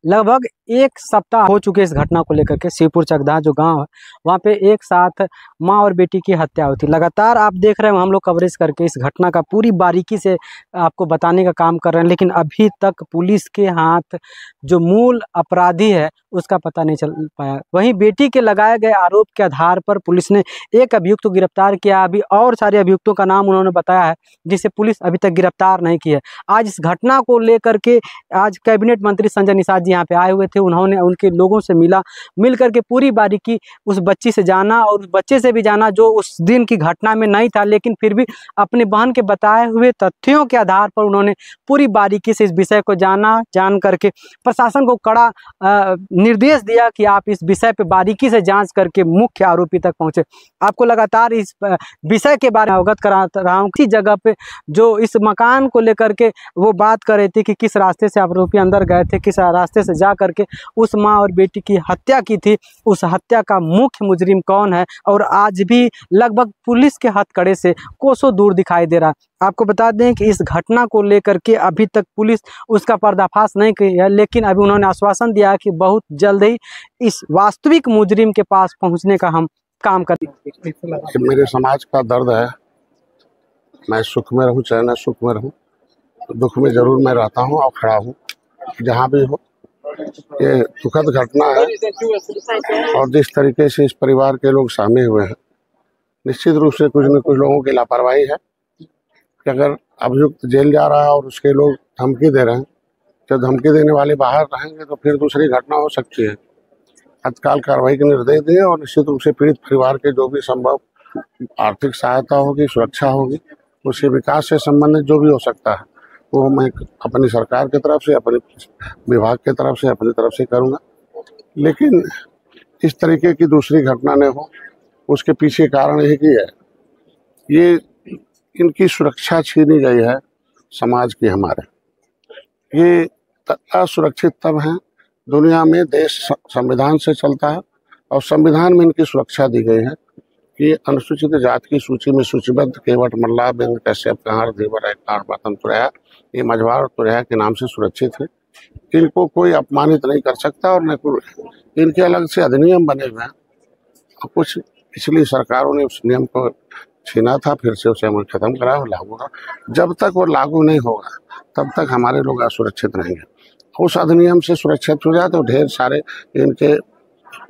लगभग एक सप्ताह हो चुके इस घटना को लेकर के। शिवपुर चकदहा जो गांव है वहां पे एक साथ मां और बेटी की हत्या हुई थी। लगातार आप देख रहे हैं हम लोग कवरेज करके इस घटना का पूरी बारीकी से आपको बताने का काम कर रहे हैं, लेकिन अभी तक पुलिस के हाथ जो मूल अपराधी है उसका पता नहीं चल पाया। वहीं बेटी के लगाए गए आरोप के आधार पर पुलिस ने एक अभियुक्त को गिरफ्तार किया। अभी और सारे अभियुक्तों का नाम उन्होंने बताया है जिसे पुलिस अभी तक गिरफ्तार नहीं की है। आज इस घटना को लेकर के आज कैबिनेट मंत्री संजय निषाद जी यहाँ पे आए हुए थे। उन्होंने उनके लोगों से मिल करके पूरी बारीकी उस बच्ची से जाना और उस बच्चे से भी जाना जो उस दिन की घटना में नहीं था, लेकिन फिर भी अपनी बहन के बताए हुए तथ्यों के आधार पर उन्होंने पूरी बारीकी से इस विषय को जान करके प्रशासन को कड़ा निर्देश दिया कि आप इस विषय पे बारीकी से जांच करके मुख्य आरोपी तक पहुंचे। आपको लगातार इस विषय के बारे में अवगत करा रहा हूँ। किस जगह पे जो इस मकान को लेकर के वो बात कर रही थी कि किस रास्ते से आरोपी अंदर गए थे, किस रास्ते से जा करके उस माँ और बेटी की हत्या की थी, उस हत्या का मुख्य मुजरिम कौन है, और आज भी लगभग पुलिस के हथकड़े से कोसों दूर दिखाई दे रहा है। आपको बता दें कि इस घटना को लेकर के अभी तक पुलिस उसका पर्दाफाश नहीं की है, लेकिन अभी उन्होंने आश्वासन दिया कि बहुत जल्द ही इस वास्तविक मुजरिम के पास पहुंचने का हम काम करेंगे। मेरे समाज का दर्द है। मैं सुख में रहूं चाहे न सुख में रहूं, दुख में जरूर मैं रहता हूं और खड़ा हूं जहां भी हो। ये दुखद घटना है और जिस तरीके से इस परिवार के लोग शामिल हुए हैं, निश्चित रूप से कुछ न कुछ लोगों की लापरवाही है कि अगर अभियुक्त जेल जा रहा है और उसके लोग धमकी दे रहे हैं, जब धमकी देने वाले बाहर रहेंगे तो फिर दूसरी घटना हो सकती है। तत्काल कार्रवाई के निर्देश दिए और निश्चित रूप से पीड़ित परिवार के जो भी संभव आर्थिक सहायता होगी, सुरक्षा होगी, उसके विकास से संबंधित जो भी हो सकता है वो मैं अपनी सरकार की तरफ से, अपने विभाग की तरफ से, अपनी तरफ से करूँगा। लेकिन इस तरीके की दूसरी घटना न हो, उसके पीछे कारण एक ही है, ये इनकी सुरक्षा छीनी गई है समाज की हमारे। ये असुरक्षित तब हैं दुनिया में, देश संविधान से चलता है और संविधान में इनकी सुरक्षा दी गई है कि अनुसूचित जाति की सूची में सूचीबद्ध केवट, मल्लाह, बिंद, कश्यप, कंवर, धीवर, कार, बातम, तुरैया, ये मझवार और तुरैया के नाम से सुरक्षित है। इनको कोई अपमानित नहीं कर सकता और न कोई इनके अलग से अधिनियम बने हुए हैं। कुछ पिछली सरकारों ने उस नियम को छीना था, फिर से उसे अमल खत्म करा और लागू करा। जब तक वो लागू नहीं होगा तब तक हमारे लोग असुरक्षित रहेंगे। उस अधिनियम से सुरक्षित हो जाए तो ढेर सारे इनके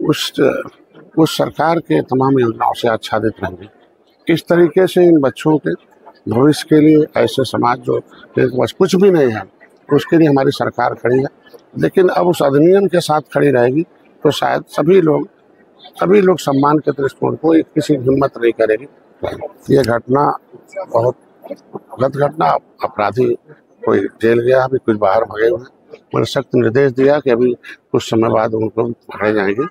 उस सरकार के तमाम योजनाओं से आच्छादित रहेंगे। इस तरीके से इन बच्चों के भविष्य के लिए, ऐसे समाज जो बस कुछ भी नहीं है उसके लिए हमारी सरकार खड़ी है। लेकिन अब उस अधिनियम के साथ खड़ी रहेगी तो शायद सभी लोग सम्मान के दृष्टिकोण को किसी हिम्मत नहीं करेगी। ये घटना बहुत गलत घटना, अपराधी कोई जेल गया, अभी कुछ बाहर भगे हुए। मैंने सख्त निर्देश दिया कि अभी कुछ समय बाद उनको पकड़े जाएंगे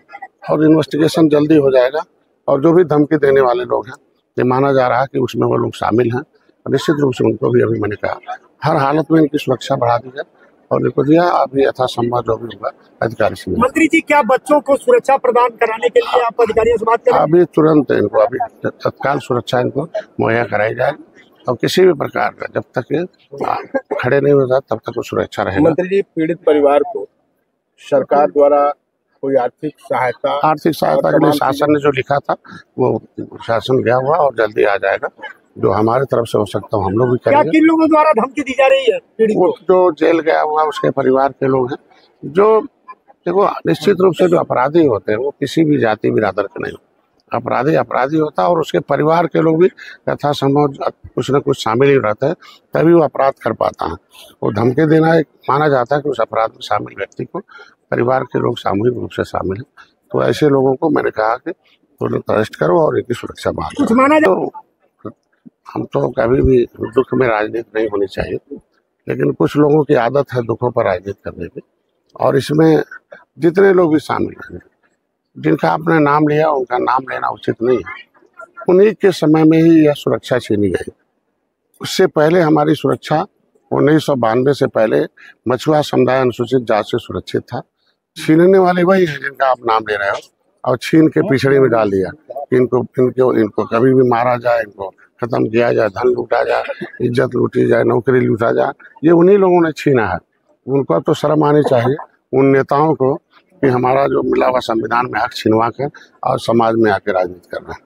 और इन्वेस्टिगेशन जल्दी हो जाएगा। और जो भी धमकी देने वाले लोग हैं, ये माना जा रहा है कि उसमें वो लोग शामिल हैं, और निश्चित रूप से उनको भी अभी मैंने कहा हर हालत में इनकी सुरक्षा बढ़ा दी जाए और इनको दिया अभी यथासंभव जो भी होगा अधिकारी से। मंत्री जी, क्या बच्चों को सुरक्षा प्रदान कराने के लिए आप अधिकारियों से बात करें? अभी तुरंत इनको अभी तत्काल सुरक्षा इनको मुहैया कराई जाएगी और किसी भी प्रकार का जब तक खड़े नहीं हो जाता तब तक वो सुरक्षा रहेगा। मंत्री जी, पीड़ित परिवार को सरकार द्वारा कोई आर्थिक सहायता के लिए शासन ने जो लिखा था वो शासन गया हुआ और जल्दी आ जाएगा। जो हमारे तरफ से हो सकता है हम लोग भी करेंगे। क्या किन लोगों द्वारा धमकी दी जा रही है? वो जो जेल गया हुआ उसके परिवार के लोग हैं। जो देखो, निश्चित रूप से जो अपराधी होते हैं वो किसी भी जाति बिरादर के नहीं, अपराधी होता है और उसके परिवार के लोग भी यथासंभव कुछ न कुछ शामिल ही रहते हैं, तभी वो अपराध कर पाता है। वो धमकी देना एक माना जाता है कि उस अपराध में शामिल व्यक्ति को परिवार के लोग सामूहिक रूप से शामिल हैं। तो ऐसे लोगों को मैंने कहा कि तुरंत अरेस्ट करो और इनकी सुरक्षा बहाल करो। हम तो कभी भी दुख में राजनीति नहीं होनी चाहिए, लेकिन कुछ लोगों की आदत है दुखों पर राजनीति करने की, और इसमें जितने लोग भी शामिल हैं, जिनका आपने नाम लिया उनका नाम लेना उचित नहीं है। उन्हीं के समय में ही यह सुरक्षा छीनी गई। उससे पहले हमारी सुरक्षा 1992 से पहले मछुआ समुदाय अनुसूचित जाति से सुरक्षित था। छीनने वाले वही हैं जिनका आप नाम ले रहे हो, और छीन के पिछड़े में डाल दिया कि इनको कभी भी मारा जाए, इनको खत्म किया जाए, धन लूटा जाए, इज्जत लूटी जाए, नौकरी लूटा जाए। ये उन्हीं लोगों ने छीना है। उनको तो शर्म आनी चाहिए उन नेताओं को कि हमारा जो मिला हुआ संविधान में हक छिनवा कर और समाज में आके राजनीति कर रहे हैं।